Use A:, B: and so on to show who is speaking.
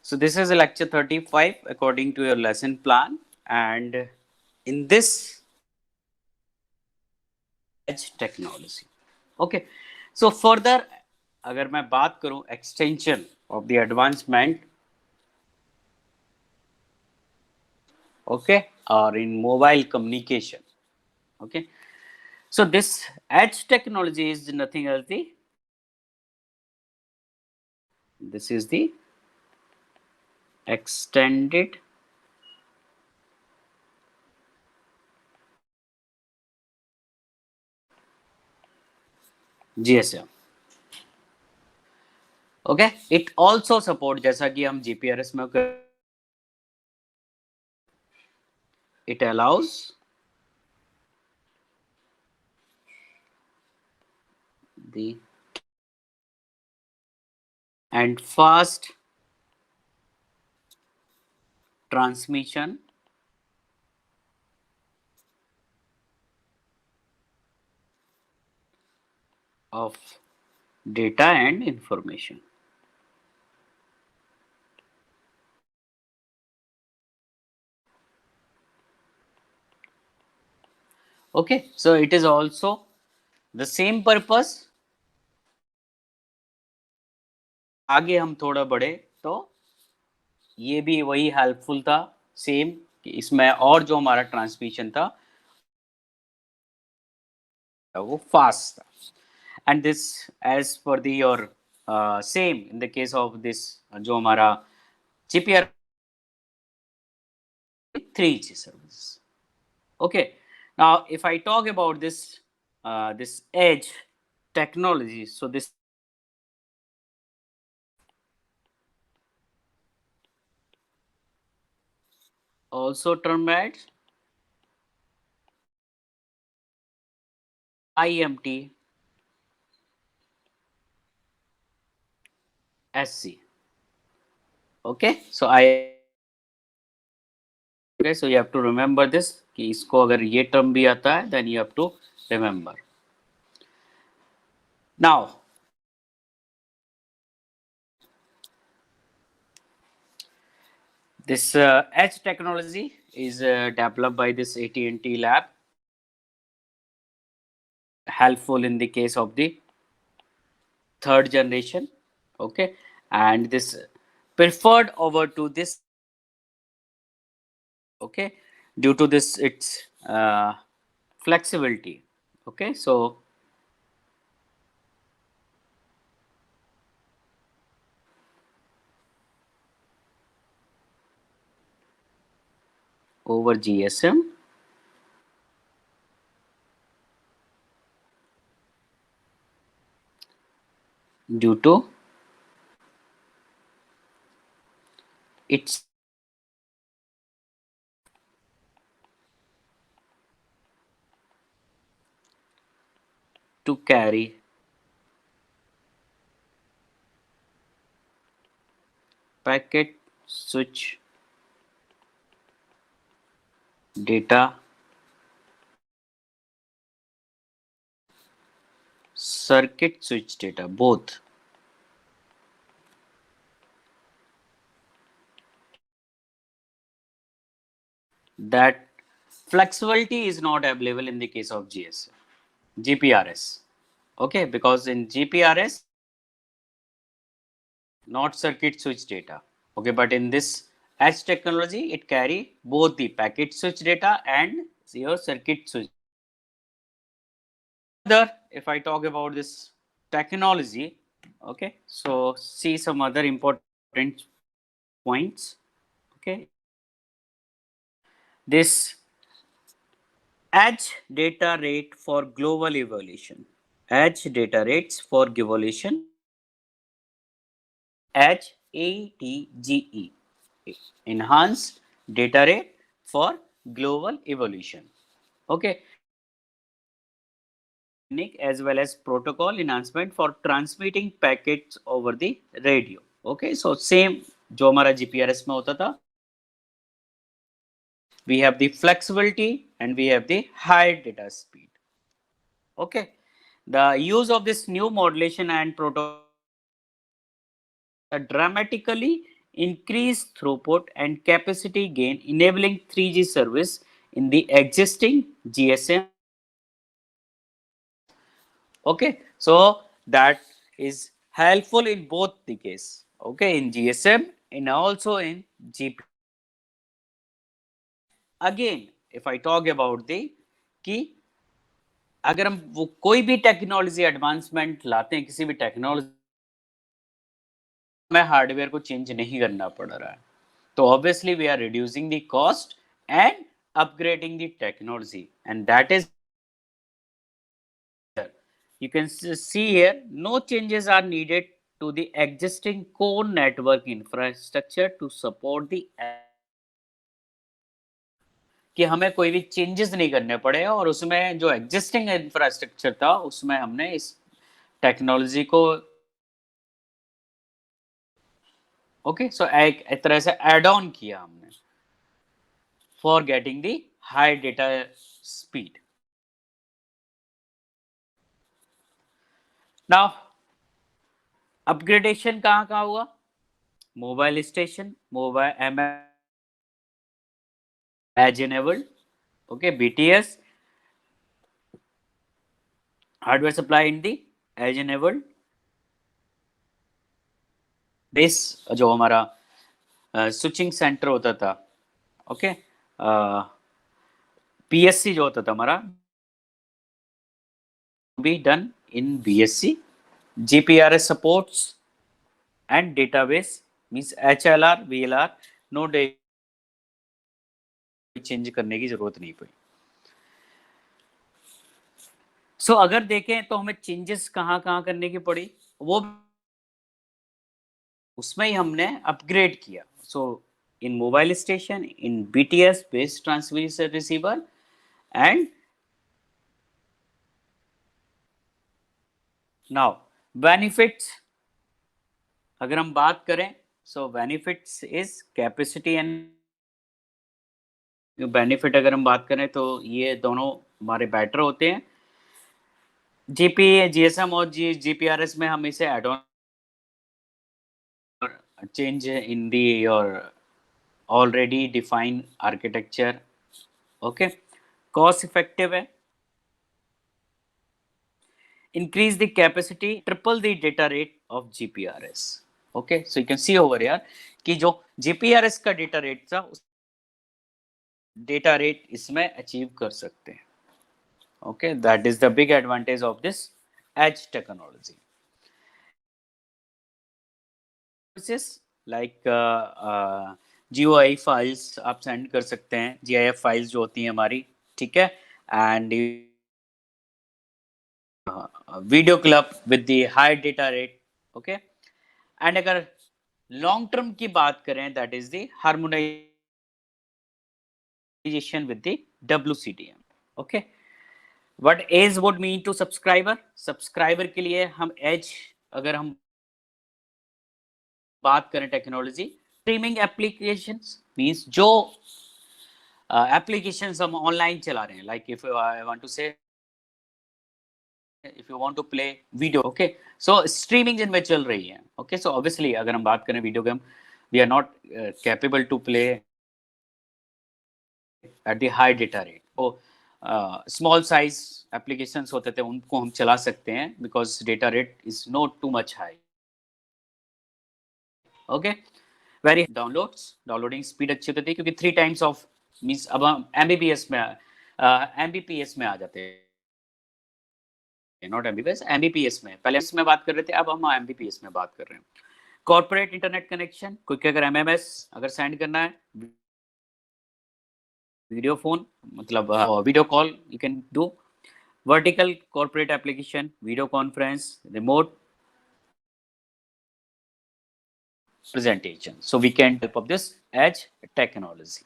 A: So this is lecture 35 according to your lesson plan, and in this edge technology. Okay. So further अगर मैं बात करूं extension of the advancement, okay, or in mobile communication, okay. So this edge technology is nothing else this is the extended GSM. Okay, it also support, जैसा कि हम GPRS में it allows the end fast transmission of data and information. Okay, so it is also the same purpose. आगे हम थोड़ा बढ़े तो ये भी वही हेल्पफुल था, सेम कि इसमें और जो हमारा ट्रांसमिशन था वो फास्ट था. And this as per the your same in the case of this जो हमारा GPR 3G services. Okay, now if I talk about this this edge technology, so this also termed as IMT SC. Okay, so so you have to remember this कि इसको अगर ये term भी आता है then you have to remember. Now this edge technology is developed by this AT&T lab, helpful in the case of the third generation. Okay, and this preferred over to this, okay, due to this its flexibility. Okay, so over GSM due to its to carry packet switch data, circuit switch data, both. That flexibility is not available in the case of GPRS. Okay, because in GPRS, not circuit switch data. Okay, but in this edge technology, it carry both the packet switch data and your circuit switch. Further, if I talk about this technology, okay, so see some other important points. Okay, this edge data rate for global evolution, edge data rates for evolution, HATGE, enhanced data rate for global evolution. Okay, as well as protocol enhancement for transmitting packets over the radio. Okay, so same जो हमारा GPRS में होता था, we have the flexibility and we have the high data speed. Okay, the use of this new modulation and protocol dramatically increase throughput and capacity gain, enabling 3G service in the existing GSM. Okay, so that is helpful in both the case. Okay, in GSM and also in GP. Again, if I talk about the कि अगर हम वो कोई भी technology advancement लाते हैं, किसी भी technology में हार्डवेयर को चेंज नहीं करना पड़ रहा है, तो obviously we are reducing the cost and upgrading the technology, and that is you can see here no changes are needed to the existing core network infrastructure to support the कि हमें कोई भी चेंजेस नहीं करने पड़े और उसमें जो एग्जिस्टिंग इंफ्रास्ट्रक्चर था उसमें हमने इस टेक्नोलॉजी को ओके सो एक तरह से एड ऑन किया हमने for getting the high data speed. Now upgradation कहाँ कहाँ हुआ? Mobile station, mobile M edge enabled, okay, BTS hardware supply in the edge enabled. Base जो हमारा स्विचिंग सेंटर होता था, ओके, PSC जो होता था हमारा be done in BSC. GPRS supports and database means HLR, VLR, no change करने की जरूरत नहीं पड़ी. सो अगर देखें तो हमें चेंजेस कहाँ कहाँ करने की पड़ी, वो उसमें ही हमने अपग्रेड किया. So in mobile station, in BTS base transmitter receiver and now benefits अगर हम बात करें, so benefits is capacity and benefit अगर हम बात करें तो ये दोनों हमारे बेटर होते हैं. GSM और GPRS में हम इसे add on change in the your already defined architecture. Okay, cost effective है, increase the capacity, triple the data rate of GPRS. Okay, so you can see over here कि जो GPRS का data rate था उस data rate इसमें achieve कर सकते हैं. Okay, that is the big advantage of this edge technology. Like GUI files आप सेंड कर सकते हैं, GIF फाइल्स जो होती हैं हमारी, ठीक है, and video club with the high data rate. Okay, and अगर लॉन्ग टर्म की बात करें that is the harmonisation with the WCDM. Okay, what as would mean to subscriber के लिए हम एज अगर हम बात करें टेक्नोलॉजी, स्ट्रीमिंग एप्लीकेशंस मींस जो एप्लीकेशंस हम ऑनलाइन चला रहे हैं, like if I want to say if you want to play video, okay, so streaming जिनमें चल रही है. ओके, सो ऑब्वियसली अगर हम बात करें video game, we are not capable to play at the high data rate. तो small size applications होते थे उनको हम चला सकते हैं because data rate is not too much high. Okay, very downloading speed अच्छी होती थी क्योंकि 3 टाइम्स ऑफ मींस अब हम MBPS में आ जाते हैं, नॉट MBPS में. पहले इसमें बात कर रहे थे, अब हम MBPS में बात कर रहे हैं. कॉर्पोरेट इंटरनेट कनेक्शन, क्योंकि अगर MMS अगर सेंड करना है, वीडियो फोन मतलब video call you can do. Vertical corporate application, video conference, remote presentation. So we can help of this edge technology.